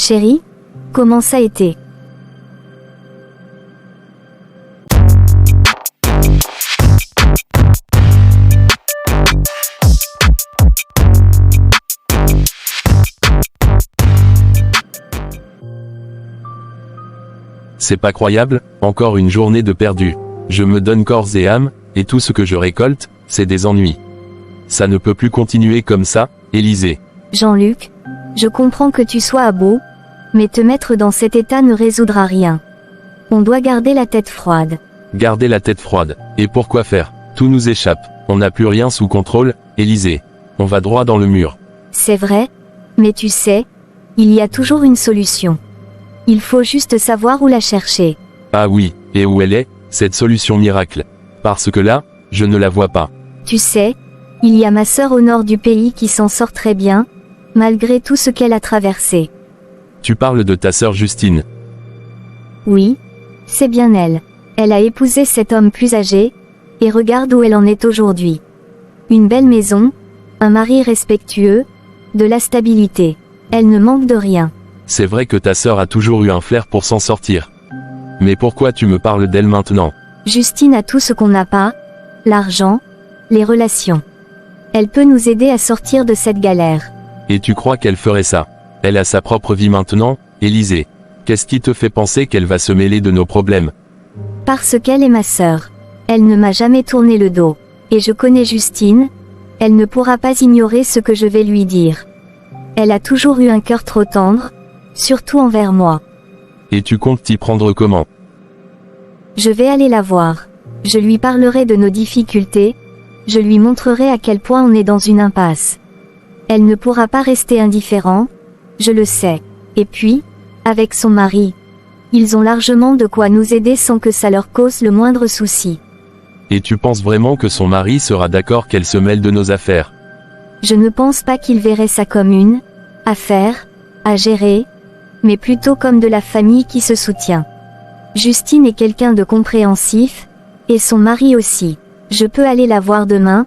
Chérie, comment ça a été? C'est pas croyable, encore une journée de perdu. Je me donne corps et âme, et tout ce que je récolte, c'est des ennuis. Ça ne peut plus continuer comme ça, Élisée. Jean-Luc, je comprends que tu sois à bout, mais te mettre dans cet état ne résoudra rien. On doit garder la tête froide. Garder la tête froide. Et pourquoi faire? Tout nous échappe. On n'a plus rien sous contrôle, Élisée. On va droit dans le mur. C'est vrai, mais tu sais, il y a toujours une solution. Il faut juste savoir où la chercher. Ah oui, et où elle est, cette solution miracle? Parce que là, je ne la vois pas. Tu sais, il y a ma sœur au nord du pays qui s'en sort très bien, malgré tout ce qu'elle a traversé. Tu parles de ta sœur Justine. Oui, c'est bien elle. Elle a épousé cet homme plus âgé, et regarde où elle en est aujourd'hui. Une belle maison, un mari respectueux, de la stabilité. Elle ne manque de rien. C'est vrai que ta sœur a toujours eu un flair pour s'en sortir. Mais pourquoi tu me parles d'elle maintenant? Justine a tout ce qu'on n'a pas, l'argent, les relations. Elle peut nous aider à sortir de cette galère. Et tu crois qu'elle ferait ça? Elle a sa propre vie maintenant, Élisée. Qu'est-ce qui te fait penser qu'elle va se mêler de nos problèmes? Parce qu'elle est ma sœur. Elle ne m'a jamais tourné le dos. Et je connais Justine, elle ne pourra pas ignorer ce que je vais lui dire. Elle a toujours eu un cœur trop tendre, surtout envers moi. Et tu comptes t'y prendre comment? Je vais aller la voir. Je lui parlerai de nos difficultés, je lui montrerai à quel point on est dans une impasse. Elle ne pourra pas rester indifférente, je le sais. Et puis, avec son mari, ils ont largement de quoi nous aider sans que ça leur cause le moindre souci. Et tu penses vraiment que son mari sera d'accord qu'elle se mêle de nos affaires? Je ne pense pas qu'il verrait ça comme une affaire à gérer, mais plutôt comme de la famille qui se soutient. Justine est quelqu'un de compréhensif, et son mari aussi. Je peux aller la voir demain,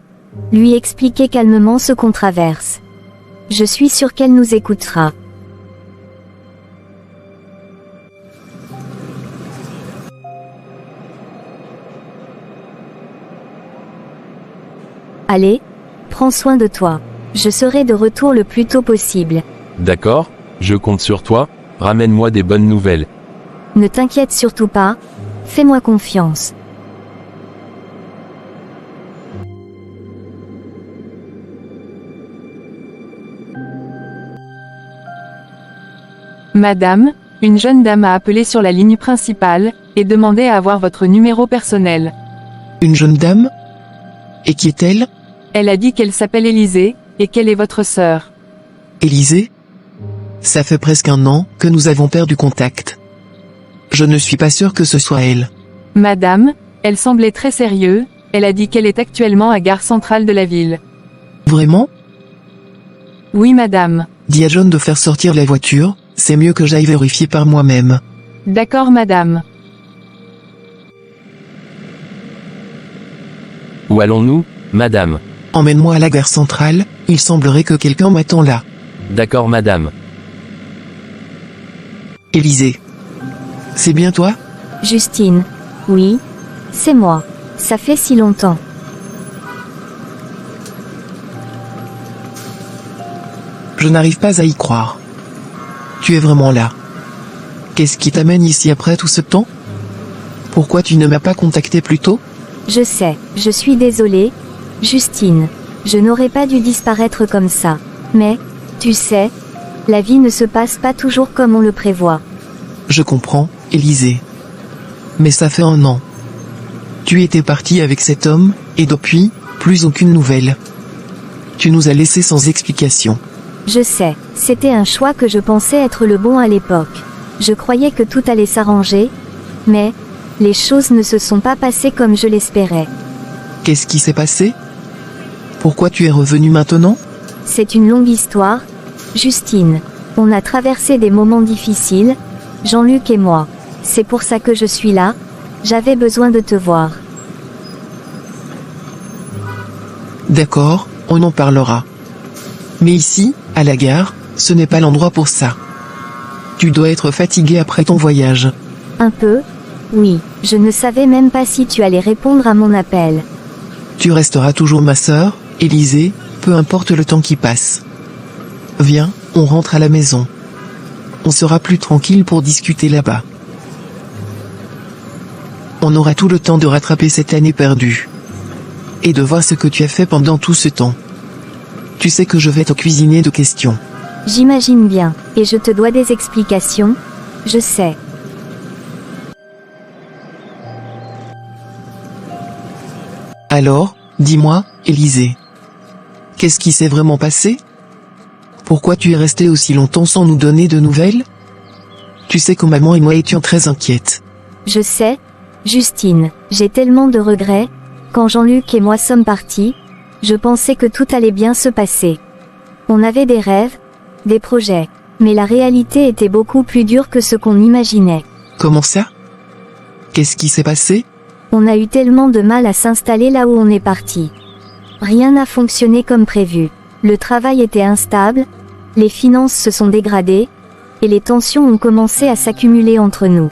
lui expliquer calmement ce qu'on traverse. Je suis sûre qu'elle nous écoutera. Allez, prends soin de toi. Je serai de retour le plus tôt possible. D'accord, je compte sur toi, ramène-moi des bonnes nouvelles. Ne t'inquiète surtout pas, fais-moi confiance. Madame, une jeune dame a appelé sur la ligne principale, et demandé à avoir votre numéro personnel. Une jeune dame? Et qui est-elle? Elle a dit qu'elle s'appelle Élisée, et qu'elle est votre sœur. Élisée? Ça fait presque un an que nous avons perdu contact. Je ne suis pas sûr que ce soit elle. Madame, elle semblait très sérieuse, elle a dit qu'elle est actuellement à gare centrale de la ville. Vraiment? Oui madame. Dis à John de faire sortir la voiture, c'est mieux que j'aille vérifier par moi-même. D'accord madame. Où allons-nous, madame? Emmène-moi à la gare centrale, il semblerait que quelqu'un m'attend là. D'accord madame. Élisée. C'est bien toi? Justine. Oui, c'est moi. Ça fait si longtemps. Je n'arrive pas à y croire. Tu es vraiment là. Qu'est-ce qui t'amène ici après tout ce temps? Pourquoi tu ne m'as pas contacté plus tôt? Je sais, je suis désolée, Justine. Je n'aurais pas dû disparaître comme ça. Mais, tu sais, la vie ne se passe pas toujours comme on le prévoit. Je comprends, Élisée. Mais ça fait un an. Tu étais parti avec cet homme, et depuis, plus aucune nouvelle. Tu nous as laissés sans explication. Je sais, c'était un choix que je pensais être le bon à l'époque. Je croyais que tout allait s'arranger, mais les choses ne se sont pas passées comme je l'espérais. Qu'est-ce qui s'est passé? Pourquoi tu es revenu maintenant? C'est une longue histoire, Justine. On a traversé des moments difficiles, Jean-Luc et moi. C'est pour ça que je suis là, j'avais besoin de te voir. D'accord, on en parlera. Mais ici, à la gare, ce n'est pas l'endroit pour ça. Tu dois être fatigué après ton voyage. Un peu? Oui, je ne savais même pas si tu allais répondre à mon appel. Tu resteras toujours ma sœur, Élisée, peu importe le temps qui passe. Viens, on rentre à la maison. On sera plus tranquille pour discuter là-bas. On aura tout le temps de rattraper cette année perdue. Et de voir ce que tu as fait pendant tout ce temps. Tu sais que je vais te cuisiner de questions. J'imagine bien, et je te dois des explications, je sais. Alors, dis-moi, Élisée. Qu'est-ce qui s'est vraiment passé? Pourquoi tu es resté aussi longtemps sans nous donner de nouvelles? Tu sais que maman et moi étions très inquiètes. Je sais, Justine, j'ai tellement de regrets. Quand Jean-Luc et moi sommes partis, je pensais que tout allait bien se passer. On avait des rêves, des projets, mais la réalité était beaucoup plus dure que ce qu'on imaginait. Comment ça? Qu'est-ce qui s'est passé? On a eu tellement de mal à s'installer là où on est parti. Rien n'a fonctionné comme prévu. Le travail était instable, les finances se sont dégradées, et les tensions ont commencé à s'accumuler entre nous.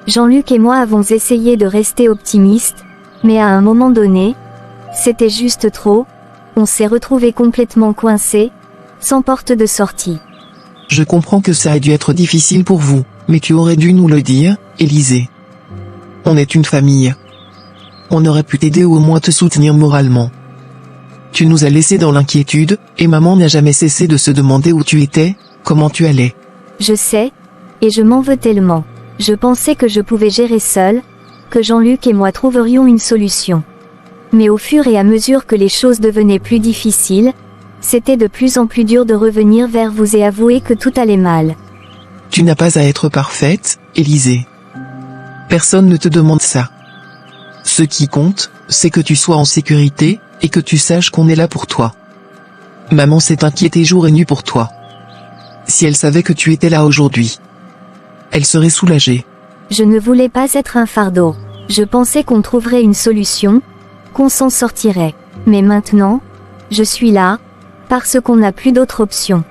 Jean-Luc et moi avons essayé de rester optimistes, mais à un moment donné, c'était juste trop, on s'est retrouvés complètement coincés, sans porte de sortie. Je comprends que ça a dû être difficile pour vous, mais tu aurais dû nous le dire, Élisée. On est une famille. On aurait pu t'aider ou au moins te soutenir moralement. Tu nous as laissés dans l'inquiétude, et maman n'a jamais cessé de se demander où tu étais, comment tu allais. Je sais, et je m'en veux tellement. Je pensais que je pouvais gérer seul, que Jean-Luc et moi trouverions une solution. Mais au fur et à mesure que les choses devenaient plus difficiles, c'était de plus en plus dur de revenir vers vous et avouer que tout allait mal. Tu n'as pas à être parfaite, Élisée. Personne ne te demande ça. Ce qui compte, c'est que tu sois en sécurité, et que tu saches qu'on est là pour toi. Maman s'est inquiétée jour et nuit pour toi. Si elle savait que tu étais là aujourd'hui, elle serait soulagée. Je ne voulais pas être un fardeau. Je pensais qu'on trouverait une solution, qu'on s'en sortirait. Mais maintenant, je suis là, parce qu'on n'a plus d'autre option.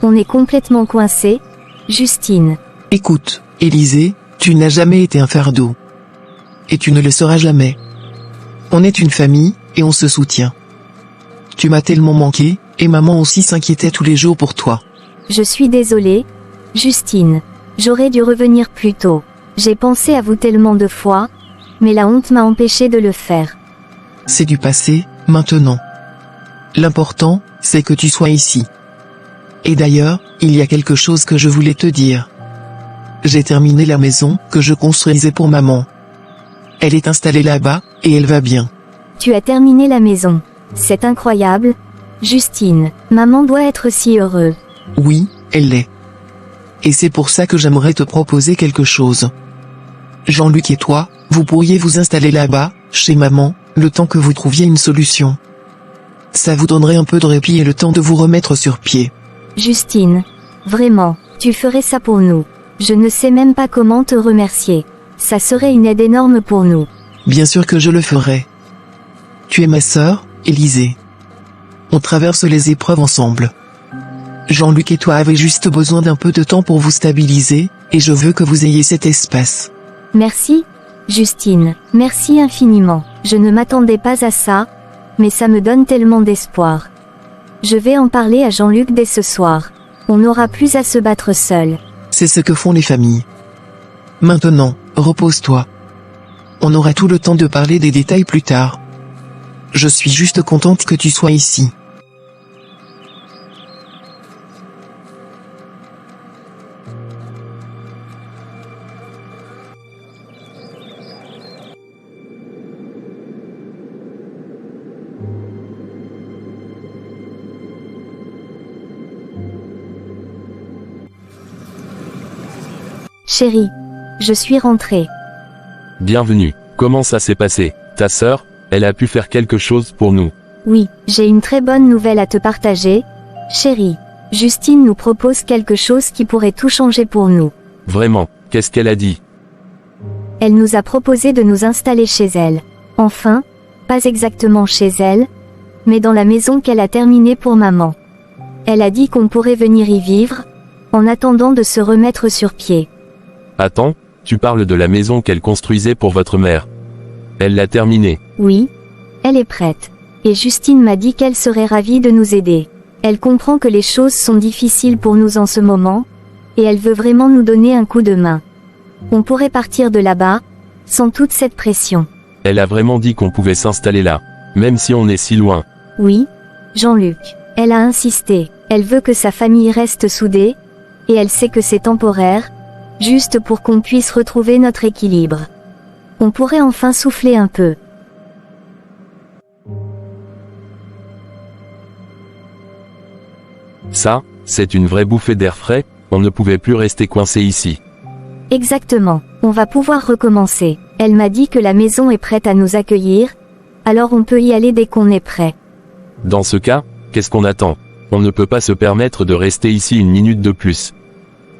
On est complètement coincé, Justine. Écoute, Élisée, tu n'as jamais été un fardeau. Et tu ne le seras jamais. On est une famille, et on se soutient. Tu m'as tellement manqué, et maman aussi s'inquiétait tous les jours pour toi. Je suis désolée, Justine. J'aurais dû revenir plus tôt. J'ai pensé à vous tellement de fois, mais la honte m'a empêché de le faire. C'est du passé, maintenant. L'important, c'est que tu sois ici. Et d'ailleurs, il y a quelque chose que je voulais te dire. J'ai terminé la maison que je construisais pour maman. Elle est installée là-bas, et elle va bien. Tu as terminé la maison. C'est incroyable. Justine, maman doit être si heureuse. Oui, elle l'est. Et c'est pour ça que j'aimerais te proposer quelque chose. Jean-Luc et toi, vous pourriez vous installer là-bas, chez maman, le temps que vous trouviez une solution. Ça vous donnerait un peu de répit et le temps de vous remettre sur pied. Justine, vraiment, tu ferais ça pour nous. Je ne sais même pas comment te remercier. Ça serait une aide énorme pour nous. Bien sûr que je le ferai. Tu es ma sœur, Élisée. On traverse les épreuves ensemble. Jean-Luc et toi avez juste besoin d'un peu de temps pour vous stabiliser, et je veux que vous ayez cet espace. Merci, Justine, merci infiniment. Je ne m'attendais pas à ça, mais ça me donne tellement d'espoir. Je vais en parler à Jean-Luc dès ce soir. On n'aura plus à se battre seul. C'est ce que font les familles. Maintenant, repose-toi. On aura tout le temps de parler des détails plus tard. Je suis juste contente que tu sois ici. Chérie, je suis rentrée. Bienvenue. Comment ça s'est passé? Ta sœur, elle a pu faire quelque chose pour nous. Oui, j'ai une très bonne nouvelle à te partager. Chérie, Justine nous propose quelque chose qui pourrait tout changer pour nous. Vraiment, qu'est-ce qu'elle a dit? Elle nous a proposé de nous installer chez elle. Enfin, pas exactement chez elle, mais dans la maison qu'elle a terminée pour maman. Elle a dit qu'on pourrait venir y vivre, en attendant de se remettre sur pied. Attends, tu parles de la maison qu'elle construisait pour votre mère. Elle l'a terminée. Oui, elle est prête. Et Justine m'a dit qu'elle serait ravie de nous aider. Elle comprend que les choses sont difficiles pour nous en ce moment, et elle veut vraiment nous donner un coup de main. On pourrait partir de là-bas, sans toute cette pression. Elle a vraiment dit qu'on pouvait s'installer là, même si on est si loin. Oui, Jean-Luc. Elle a insisté. Elle veut que sa famille reste soudée, et elle sait que c'est temporaire, juste pour qu'on puisse retrouver notre équilibre. On pourrait enfin souffler un peu. Ça, c'est une vraie bouffée d'air frais, on ne pouvait plus rester coincé ici. Exactement, on va pouvoir recommencer. Elle m'a dit que la maison est prête à nous accueillir, alors on peut y aller dès qu'on est prêt. Dans ce cas, qu'est-ce qu'on attend? On ne peut pas se permettre de rester ici une minute de plus.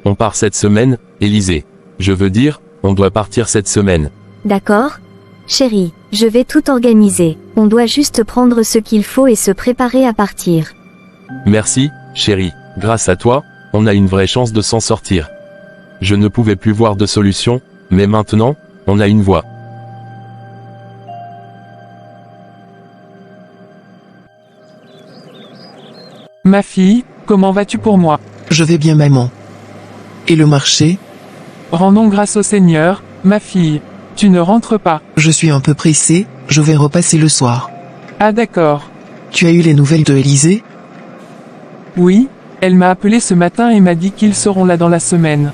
On part cette semaine, Élisée. Je veux dire, on doit partir cette semaine. D'accord? Chérie, je vais tout organiser. On doit juste prendre ce qu'il faut et se préparer à partir. Merci, chérie. Grâce à toi, on a une vraie chance de s'en sortir. Je ne pouvais plus voir de solution, mais maintenant, on a une voie. Ma fille, comment vas-tu pour moi? Je vais bien maman. Et le marché? Rendons grâce au Seigneur, ma fille. Tu ne rentres pas. Je suis un peu pressé, je vais repasser le soir. Ah d'accord. Tu as eu les nouvelles de Élisée? Oui, elle m'a appelé ce matin et m'a dit qu'ils seront là dans la semaine.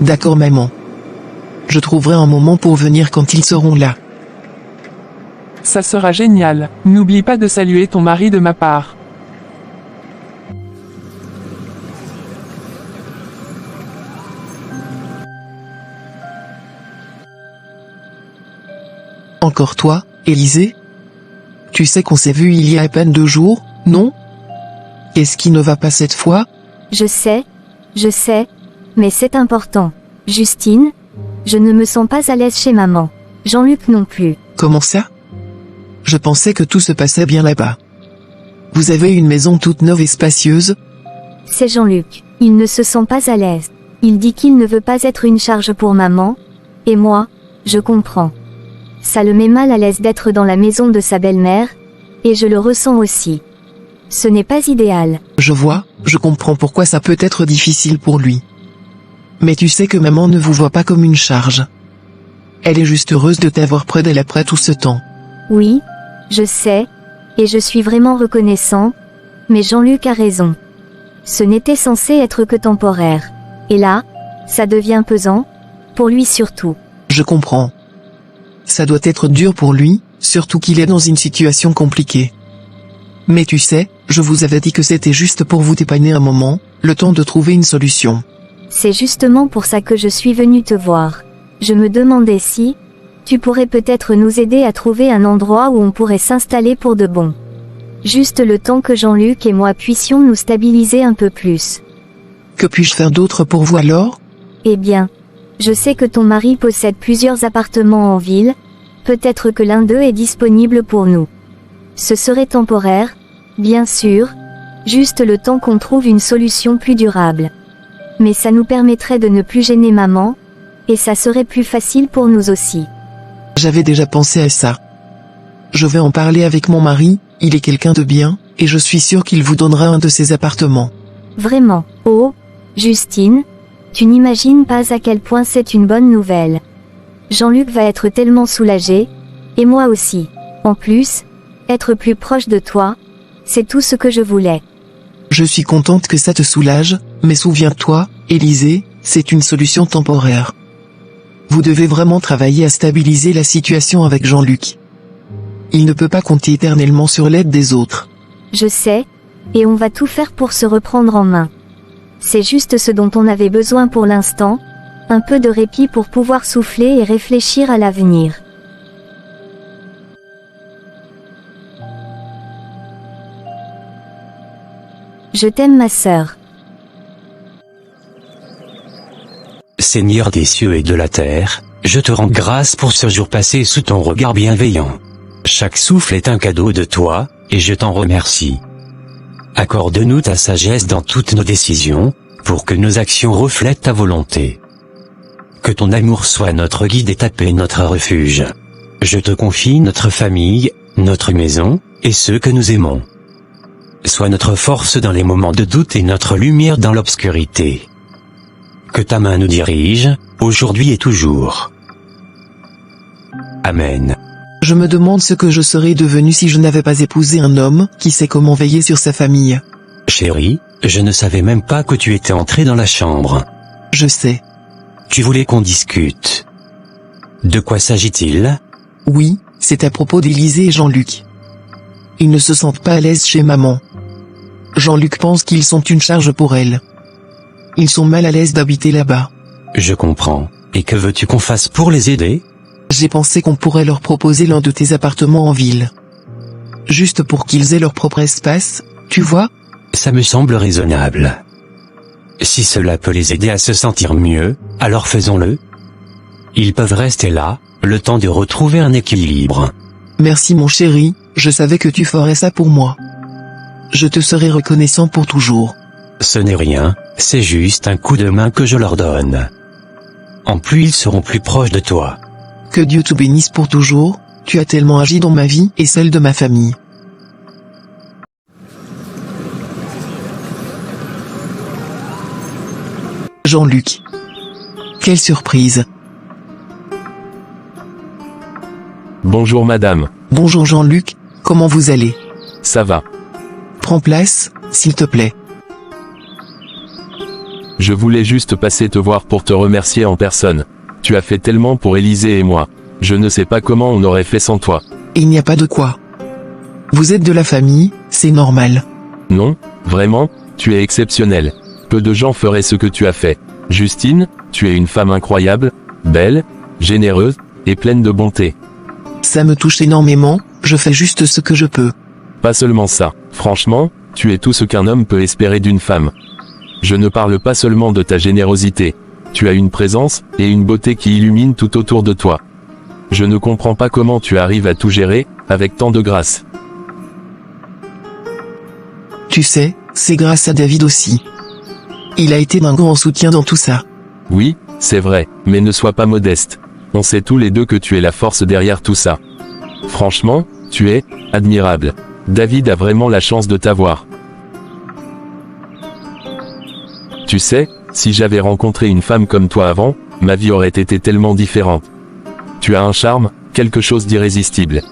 D'accord maman. Je trouverai un moment pour venir quand ils seront là. Ça sera génial. N'oublie pas de saluer ton mari de ma part. Encore toi, Élisée? Tu sais qu'on s'est vu il y a à peine 2 jours, non? Qu'est-ce qui ne va pas cette fois? Je sais, mais c'est important. Justine, je ne me sens pas à l'aise chez maman. Jean-Luc non plus. Comment ça? Je pensais que tout se passait bien là-bas. Vous avez une maison toute neuve et spacieuse? C'est Jean-Luc. Il ne se sent pas à l'aise. Il dit qu'il ne veut pas être une charge pour maman. Et moi, je comprends. Ça le met mal à l'aise d'être dans la maison de sa belle-mère, et je le ressens aussi. Ce n'est pas idéal. Je vois, je comprends pourquoi ça peut être difficile pour lui. Mais tu sais que maman ne vous voit pas comme une charge. Elle est juste heureuse de t'avoir près d'elle après tout ce temps. Oui, je sais, et je suis vraiment reconnaissant, mais Jean-Luc a raison. Ce n'était censé être que temporaire. Et là, ça devient pesant, pour lui surtout. Je comprends. Ça doit être dur pour lui, surtout qu'il est dans une situation compliquée. Mais tu sais, je vous avais dit que c'était juste pour vous dépanner un moment, le temps de trouver une solution. C'est justement pour ça que je suis venue te voir. Je me demandais si, tu pourrais peut-être nous aider à trouver un endroit où on pourrait s'installer pour de bon. Juste le temps que Jean-Luc et moi puissions nous stabiliser un peu plus. Que puis-je faire d'autre pour vous alors? Eh bien, je sais que ton mari possède plusieurs appartements en ville, peut-être que l'un d'eux est disponible pour nous. Ce serait temporaire, bien sûr, juste le temps qu'on trouve une solution plus durable. Mais ça nous permettrait de ne plus gêner maman, et ça serait plus facile pour nous aussi. J'avais déjà pensé à ça. Je vais en parler avec mon mari, il est quelqu'un de bien, et je suis sûr qu'il vous donnera un de ses appartements. Vraiment. Oh, Justine, tu n'imagines pas à quel point c'est une bonne nouvelle. Jean-Luc va être tellement soulagé, et moi aussi. En plus, être plus proche de toi, c'est tout ce que je voulais. Je suis contente que ça te soulage, mais souviens-toi, Élisée, c'est une solution temporaire. Vous devez vraiment travailler à stabiliser la situation avec Jean-Luc. Il ne peut pas compter éternellement sur l'aide des autres. Je sais, et on va tout faire pour se reprendre en main. C'est juste ce dont on avait besoin pour l'instant, un peu de répit pour pouvoir souffler et réfléchir à l'avenir. Je t'aime ma sœur. Seigneur des cieux et de la terre, je te rends grâce pour ce jour passé sous ton regard bienveillant. Chaque souffle est un cadeau de toi, et je t'en remercie. Accorde-nous ta sagesse dans toutes nos décisions, pour que nos actions reflètent ta volonté. Que ton amour soit notre guide et ta paix notre refuge. Je te confie notre famille, notre maison, et ceux que nous aimons. Sois notre force dans les moments de doute et notre lumière dans l'obscurité. Que ta main nous dirige, aujourd'hui et toujours. Amen. Je me demande ce que je serais devenu si je n'avais pas épousé un homme qui sait comment veiller sur sa famille. Chérie, je ne savais même pas que tu étais entrée dans la chambre. Je sais. Tu voulais qu'on discute. De quoi s'agit-il? Oui, c'est à propos d'Élisée et Jean-Luc. Ils ne se sentent pas à l'aise chez maman. Jean-Luc pense qu'ils sont une charge pour elle. Ils sont mal à l'aise d'habiter là-bas. Je comprends. Et que veux-tu qu'on fasse pour les aider? J'ai pensé qu'on pourrait leur proposer l'un de tes appartements en ville. Juste pour qu'ils aient leur propre espace, tu vois? Ça me semble raisonnable. Si cela peut les aider à se sentir mieux, alors faisons-le. Ils peuvent rester là, le temps de retrouver un équilibre. Merci mon chéri, je savais que tu ferais ça pour moi. Je te serai reconnaissant pour toujours. Ce n'est rien, c'est juste un coup de main que je leur donne. En plus ils seront plus proches de toi. Que Dieu te bénisse pour toujours, tu as tellement agi dans ma vie et celle de ma famille. Jean-Luc. Quelle surprise. Bonjour madame. Bonjour Jean-Luc, comment vous allez? Ça va. Prends place, s'il te plaît. Je voulais juste passer te voir pour te remercier en personne. Tu as fait tellement pour Élisée et moi. Je ne sais pas comment on aurait fait sans toi. Il n'y a pas de quoi. Vous êtes de la famille, c'est normal. Non, vraiment, tu es exceptionnel. Peu de gens feraient ce que tu as fait. Justine, tu es une femme incroyable, belle, généreuse, et pleine de bonté. Ça me touche énormément, je fais juste ce que je peux. Pas seulement ça. Franchement, tu es tout ce qu'un homme peut espérer d'une femme. Je ne parle pas seulement de ta générosité. Tu as une présence, et une beauté qui illumine tout autour de toi. Je ne comprends pas comment tu arrives à tout gérer, avec tant de grâce. Tu sais, c'est grâce à David aussi. Il a été d'un grand soutien dans tout ça. Oui, c'est vrai, mais ne sois pas modeste. On sait tous les deux que tu es la force derrière tout ça. Franchement, tu es admirable. David a vraiment la chance de t'avoir. Tu sais, si j'avais rencontré une femme comme toi avant, ma vie aurait été tellement différente. Tu as un charme, quelque chose d'irrésistible.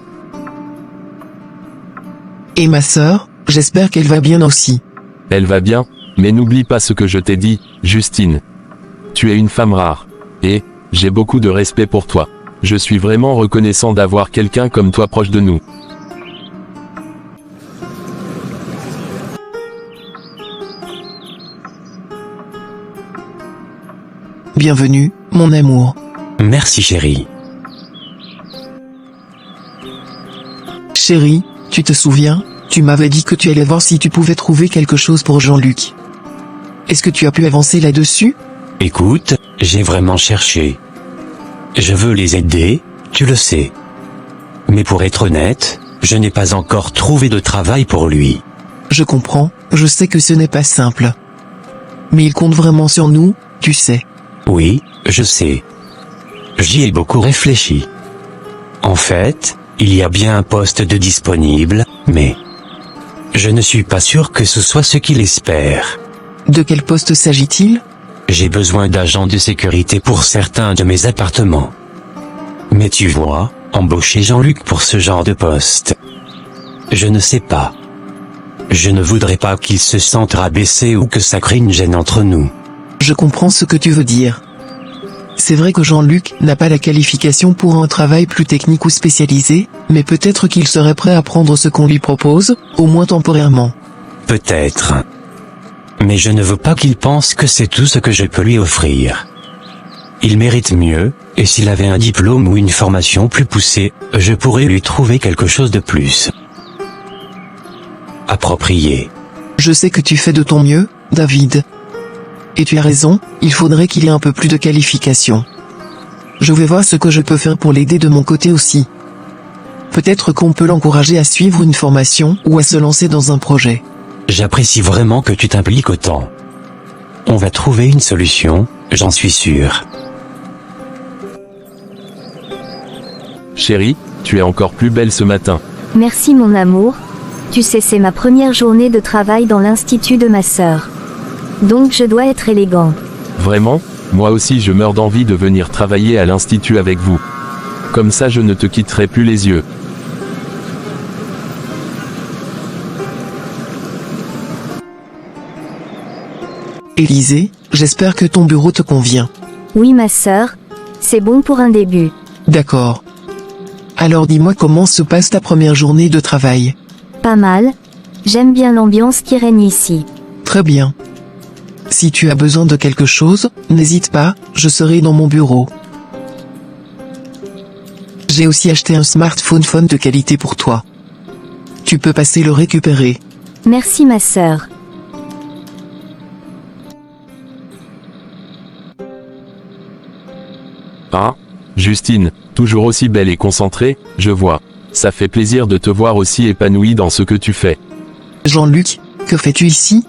Et ma sœur, j'espère qu'elle va bien aussi. Elle va bien, mais n'oublie pas ce que je t'ai dit, Justine. Tu es une femme rare. Et, j'ai beaucoup de respect pour toi. Je suis vraiment reconnaissant d'avoir quelqu'un comme toi proche de nous. Bienvenue, mon amour. Merci chérie. Chérie, tu te souviens, tu m'avais dit que tu allais voir si tu pouvais trouver quelque chose pour Jean-Luc. Est-ce que tu as pu avancer là-dessus? Écoute, j'ai vraiment cherché. Je veux les aider, tu le sais. Mais pour être honnête, je n'ai pas encore trouvé de travail pour lui. Je comprends, je sais que ce n'est pas simple. Mais il compte vraiment sur nous, tu sais. Oui, je sais. J'y ai beaucoup réfléchi. En fait, il y a bien un poste de disponible, mais je ne suis pas sûr que ce soit ce qu'il espère. De quel poste s'agit-il? J'ai besoin d'agents de sécurité pour certains de mes appartements. Mais tu vois, embaucher Jean-Luc pour ce genre de poste, je ne sais pas. Je ne voudrais pas qu'il se sente rabaissé ou que ça crée une gêne entre nous. Je comprends ce que tu veux dire. C'est vrai que Jean-Luc n'a pas la qualification pour un travail plus technique ou spécialisé, mais peut-être qu'il serait prêt à prendre ce qu'on lui propose, au moins temporairement. Peut-être. Mais je ne veux pas qu'il pense que c'est tout ce que je peux lui offrir. Il mérite mieux, et s'il avait un diplôme ou une formation plus poussée, je pourrais lui trouver quelque chose de plus approprié. Je sais que tu fais de ton mieux, David. Et tu as raison, il faudrait qu'il ait un peu plus de qualification. Je vais voir ce que je peux faire pour l'aider de mon côté aussi. Peut-être qu'on peut l'encourager à suivre une formation ou à se lancer dans un projet. J'apprécie vraiment que tu t'impliques autant. On va trouver une solution, j'en suis sûr. Chérie, tu es encore plus belle ce matin. Merci mon amour. Tu sais, c'est ma première journée de travail dans l'institut de ma sœur. Donc je dois être élégant. Vraiment? Moi aussi je meurs d'envie de venir travailler à l'institut avec vous. Comme ça je ne te quitterai plus les yeux. Élisée, j'espère que ton bureau te convient. Oui ma sœur, c'est bon pour un début. D'accord. Alors dis-moi comment se passe ta première journée de travail. Pas mal. J'aime bien l'ambiance qui règne ici. Très bien. Si tu as besoin de quelque chose, n'hésite pas, je serai dans mon bureau. J'ai aussi acheté un smartphone de qualité pour toi. Tu peux passer le récupérer. Merci ma sœur. Ah, Justine, toujours aussi belle et concentrée, je vois. Ça fait plaisir de te voir aussi épanouie dans ce que tu fais. Jean-Luc, que fais-tu ici?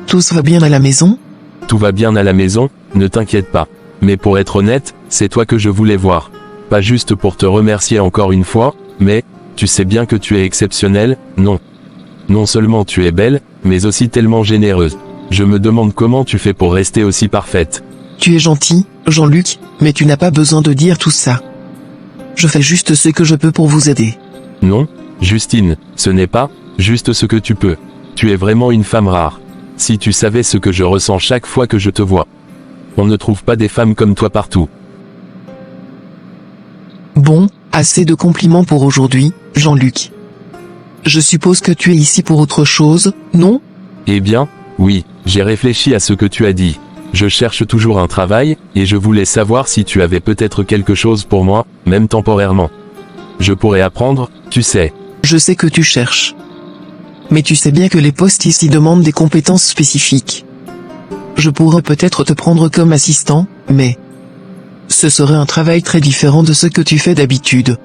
Tout va bien à la maison? Tout va bien à la maison, ne t'inquiète pas. Mais pour être honnête, c'est toi que je voulais voir. Pas juste pour te remercier encore une fois, mais, tu sais bien que tu es exceptionnelle, non. Non seulement tu es belle, mais aussi tellement généreuse. Je me demande comment tu fais pour rester aussi parfaite. Tu es gentil, Jean-Luc, mais tu n'as pas besoin de dire tout ça. Je fais juste ce que je peux pour vous aider. Non, Justine, ce n'est pas juste ce que tu peux. Tu es vraiment une femme rare. Si tu savais ce que je ressens chaque fois que je te vois. On ne trouve pas des femmes comme toi partout. Bon, assez de compliments pour aujourd'hui, Jean-Luc. Je suppose que tu es ici pour autre chose, non? Eh bien, oui, j'ai réfléchi à ce que tu as dit. Je cherche toujours un travail, et je voulais savoir si tu avais peut-être quelque chose pour moi, même temporairement. Je pourrais apprendre, tu sais. Je sais que tu cherches. Mais tu sais bien que les postes ici demandent des compétences spécifiques. Je pourrais peut-être te prendre comme assistant, mais ce serait un travail très différent de ce que tu fais d'habitude.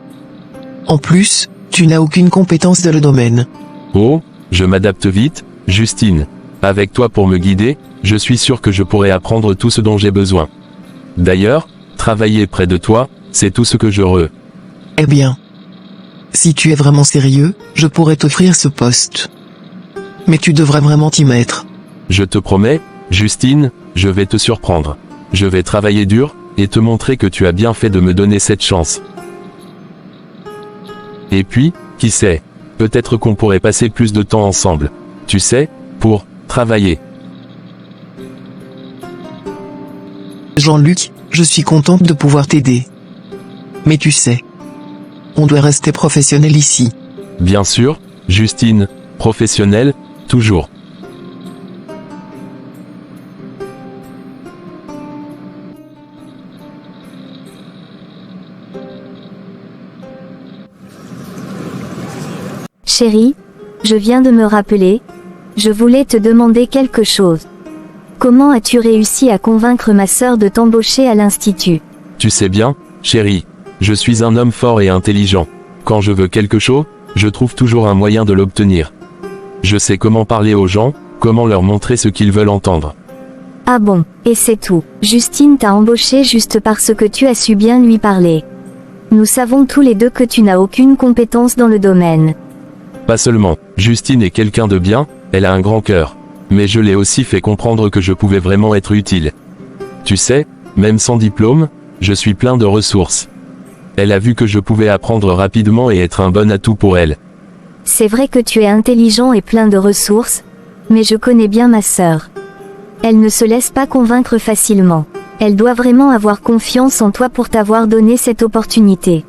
En plus, tu n'as aucune compétence dans le domaine. Oh, je m'adapte vite, Justine. Avec toi pour me guider, je suis sûr que je pourrais apprendre tout ce dont j'ai besoin. D'ailleurs, travailler près de toi, c'est tout ce que je veux. Eh bien, si tu es vraiment sérieux, je pourrais t'offrir ce poste. Mais tu devrais vraiment t'y mettre. Je te promets, Justine, je vais te surprendre. Je vais travailler dur, et te montrer que tu as bien fait de me donner cette chance. Et puis, qui sait, peut-être qu'on pourrait passer plus de temps ensemble. Tu sais, pour travailler. Jean-Luc, je suis contente de pouvoir t'aider. Mais tu sais, on doit rester professionnel ici. Bien sûr, Justine, professionnelle, toujours. Chérie, je viens de me rappeler, je voulais te demander quelque chose. Comment as-tu réussi à convaincre ma sœur de t'embaucher à l'institut? Tu sais bien, chérie, je suis un homme fort et intelligent. Quand je veux quelque chose, je trouve toujours un moyen de l'obtenir. Je sais comment parler aux gens, comment leur montrer ce qu'ils veulent entendre. Ah bon, et c'est tout. Justine t'a embauché juste parce que tu as su bien lui parler. Nous savons tous les deux que tu n'as aucune compétence dans le domaine. Pas seulement, Justine est quelqu'un de bien, elle a un grand cœur. Mais je l'ai aussi fait comprendre que je pouvais vraiment être utile. Tu sais, même sans diplôme, je suis plein de ressources. Elle a vu que je pouvais apprendre rapidement et être un bon atout pour elle. C'est vrai que tu es intelligent et plein de ressources, mais je connais bien ma sœur. Elle ne se laisse pas convaincre facilement. Elle doit vraiment avoir confiance en toi pour t'avoir donné cette opportunité.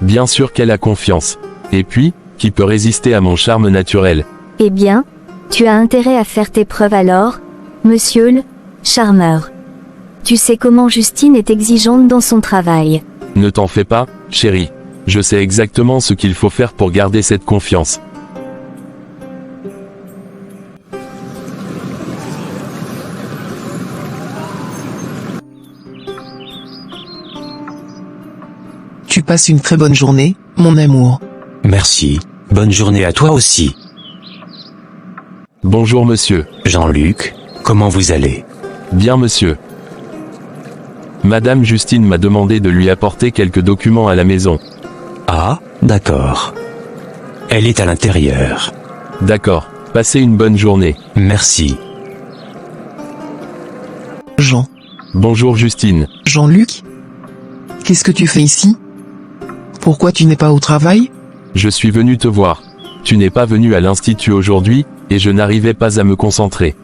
Bien sûr qu'elle a confiance. Et puis, qui peut résister à mon charme naturel? Eh bien, tu as intérêt à faire tes preuves alors, monsieur le charmeur. Tu sais comment Justine est exigeante dans son travail. Ne t'en fais pas, chérie. Je sais exactement ce qu'il faut faire pour garder cette confiance. Tu passes une très bonne journée, mon amour. Merci, bonne journée à toi aussi. Bonjour monsieur. Jean-Luc, comment vous allez? Bien monsieur. Madame Justine m'a demandé de lui apporter quelques documents à la maison. Ah, d'accord. Elle est à l'intérieur. D'accord. Passez une bonne journée. Merci. Jean. Bonjour Justine. Jean-Luc? Qu'est-ce que tu fais ici? Pourquoi tu n'es pas au travail? Je suis venu te voir. Tu n'es pas venu à l'institut aujourd'hui, et je n'arrivais pas à me concentrer.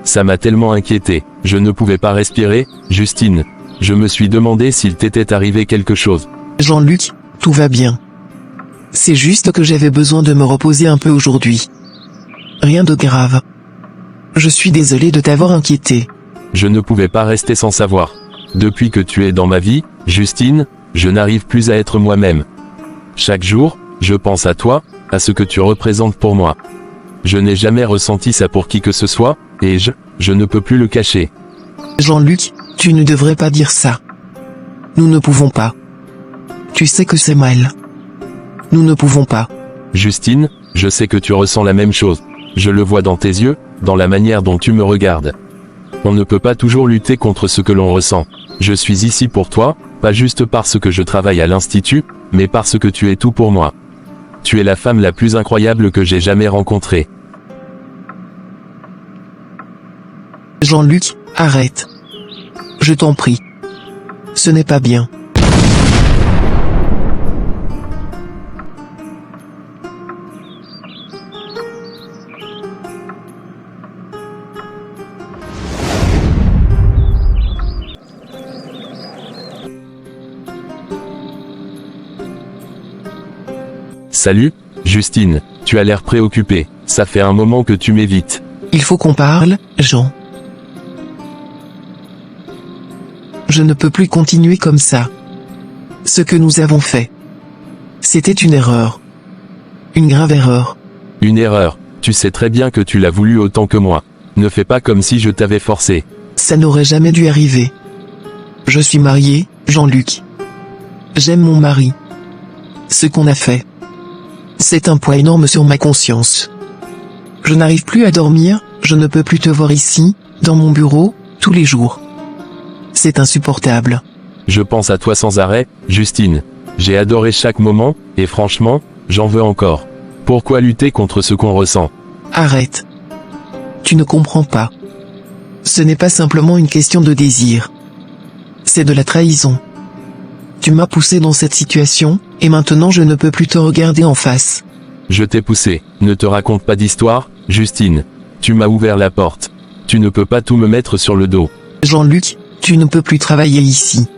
Ça m'a tellement inquiété, je ne pouvais pas respirer, Justine. Je me suis demandé s'il t'était arrivé quelque chose. Jean-Luc, tout va bien. C'est juste que j'avais besoin de me reposer un peu aujourd'hui. Rien de grave. Je suis désolé de t'avoir inquiété. Je ne pouvais pas rester sans savoir. Depuis que tu es dans ma vie, Justine, je n'arrive plus à être moi-même. Chaque jour, je pense à toi, à ce que tu représentes pour moi. Je n'ai jamais ressenti ça pour qui que ce soit, et je ne peux plus le cacher. Jean-Luc, tu ne devrais pas dire ça. Nous ne pouvons pas. Tu sais que c'est mal. Nous ne pouvons pas. Justine, je sais que tu ressens la même chose. Je le vois dans tes yeux, dans la manière dont tu me regardes. On ne peut pas toujours lutter contre ce que l'on ressent. Je suis ici pour toi, pas juste parce que je travaille à l'institut, mais parce que tu es tout pour moi. Tu es la femme la plus incroyable que j'ai jamais rencontrée. Jean-Luc, arrête. Je t'en prie. Ce n'est pas bien. Salut, Justine, tu as l'air préoccupée, ça fait un moment que tu m'évites. Il faut qu'on parle, Jean. Je ne peux plus continuer comme ça. Ce que nous avons fait, c'était une erreur. Une grave erreur. Une erreur, tu sais très bien que tu l'as voulu autant que moi. Ne fais pas comme si je t'avais forcé. Ça n'aurait jamais dû arriver. Je suis marié, Jean-Luc. J'aime mon mari. Ce qu'on a fait, c'est un poids énorme sur ma conscience. Je n'arrive plus à dormir, je ne peux plus te voir ici, dans mon bureau, tous les jours. C'est insupportable. Je pense à toi sans arrêt, Justine. J'ai adoré chaque moment, et franchement, j'en veux encore. Pourquoi lutter contre ce qu'on ressent? Arrête. Tu ne comprends pas. Ce n'est pas simplement une question de désir. C'est de la trahison. Tu m'as poussé dans cette situation, et maintenant je ne peux plus te regarder en face. Je t'ai poussé, ne te raconte pas d'histoire, Justine. Tu m'as ouvert la porte. Tu ne peux pas tout me mettre sur le dos. Jean-Luc, tu ne peux plus travailler ici.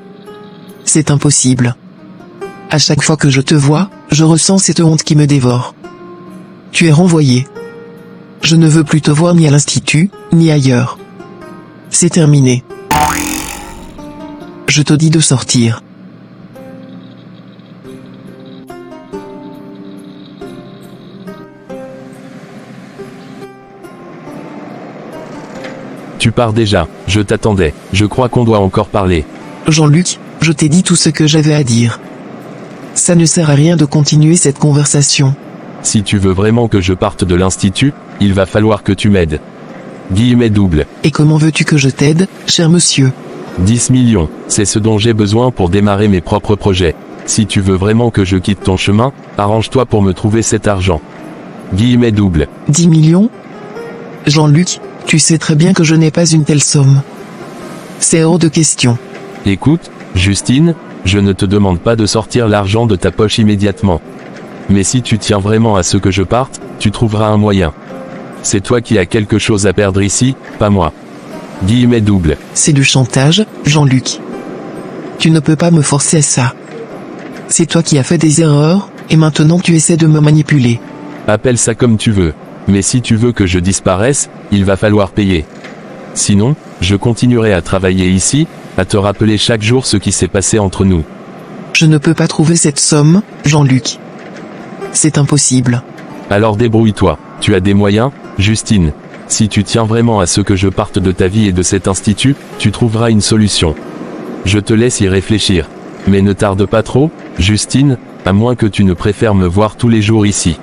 C'est impossible. À chaque fois que je te vois, je ressens cette honte qui me dévore. Tu es renvoyé. Je ne veux plus te voir ni à l'institut, ni ailleurs. C'est terminé. Je te dis de sortir. Tu pars déjà, je t'attendais, je crois qu'on doit encore parler. Jean-Luc, je t'ai dit tout ce que j'avais à dire. Ça ne sert à rien de continuer cette conversation. Si tu veux vraiment que je parte de l'institut, il va falloir que tu m'aides. Guillemets double. Et comment veux-tu que je t'aide, cher monsieur? 10 millions, c'est ce dont j'ai besoin pour démarrer mes propres projets. Si tu veux vraiment que je quitte ton chemin, arrange-toi pour me trouver cet argent. Guillemets double. 10 millions? Jean-Luc, tu sais très bien que je n'ai pas une telle somme. C'est hors de question. Écoute, Justine, je ne te demande pas de sortir l'argent de ta poche immédiatement. Mais si tu tiens vraiment à ce que je parte, tu trouveras un moyen. C'est toi qui as quelque chose à perdre ici, pas moi. Guillemets double. C'est du chantage, Jean-Luc. Tu ne peux pas me forcer à ça. C'est toi qui as fait des erreurs, et maintenant tu essaies de me manipuler. Appelle ça comme tu veux. Mais si tu veux que je disparaisse, il va falloir payer. Sinon, je continuerai à travailler ici, à te rappeler chaque jour ce qui s'est passé entre nous. Je ne peux pas trouver cette somme, Jean-Luc. C'est impossible. Alors débrouille-toi, tu as des moyens, Justine. Si tu tiens vraiment à ce que je parte de ta vie et de cet institut, tu trouveras une solution. Je te laisse y réfléchir. Mais ne tarde pas trop, Justine, à moins que tu ne préfères me voir tous les jours ici.